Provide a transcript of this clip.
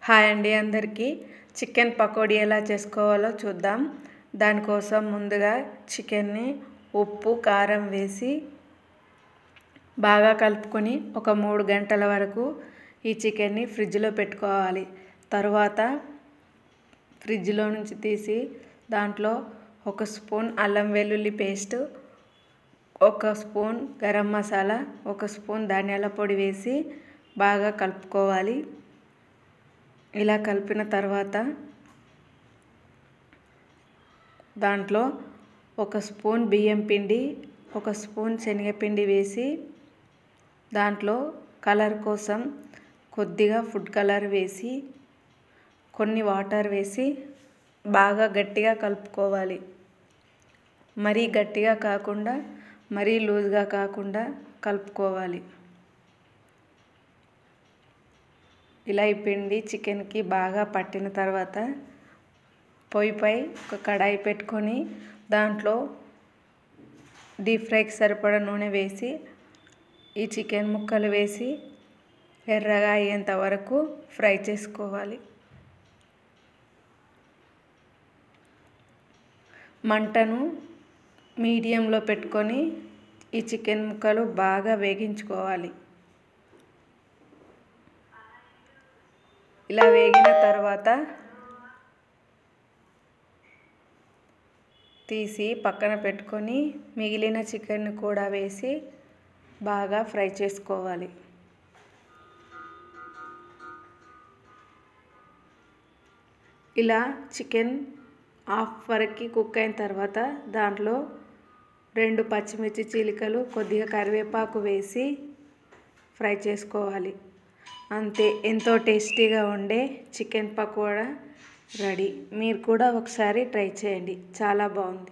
Hi అండి అందరికీ chicken pakodi ఎలా చేసుకోవాలో చూద్దాం. దానికోసం ముందుగా చికెన్ని ఉప్పు కారం వేసి బాగా కలుపుకొని ఒక 3 గంటల వరకు ఈ చికెన్ని ఫ్రిడ్జ్లో పెట్టుకోవాలి. తర్వాత ఫ్రిడ్జ్లో నుంచి తీసి దాంట్లో 1 స్పూన్ అల్లం వెల్లుల్లి paste, 1 spoon garam masala, 1 spoon ధనియాల పొడి వేసి బాగా కలుపుకోవాలి. ఇలా కలిపిన తర్వాత దాంట్లో 1 స్పూన్ బియ్యం పిండి, 1 స్పూన్ శనగపిండి వేసి దాంట్లో కలర్ కోసం కొద్దిగా ఫుడ్ కలర్ వేసి కొన్ని వాటర్ వేసి బాగా గట్టిగా కలుపుకోవాలి. మరీ గట్టిగా కాకుండా మరీ లూజ్గా కాకుండా కలుపుకోవాలి. ఇలా ఈ పిండి చికెన్కి బాగా పట్టిన తర్వాత పొయ్యిపై ఒక కడాయి పెట్టుకొని దాంట్లో డీప్ ఫ్రైకి సరిపడా నూనె వేసి ఈ చికెన్ ముక్కలు వేసి ఎర్రగా అయ్యేంత వరకు ఫ్రై చేసుకోవాలి. మంటను మీడియంలో పెట్టుకొని ఈ చికెన్ ముక్కలు బాగా వేగించుకోవాలి. ఇలా వేగిన తర్వాత తీసి పక్కన పెట్టుకొని మిగిలిన చికెన్ కూడా వేసి బాగా ఫ్రై చేసుకోవాలి. ఇలా చికెన్ హాఫ్ వరకు కుక్ అయిన తర్వాత దాంట్లో 2 పచ్చిమిర్చి చీలికలు, కొద్దిగా కరివేపాకు వేసి ఫ్రై చేసుకోవాలి. అంతే, ఎంతో టేస్టీగా ఉండే చికెన్ పకోడా రెడీ. మీరు కూడా ఒకసారి ట్రై చేయండి, చాలా బాగుంది.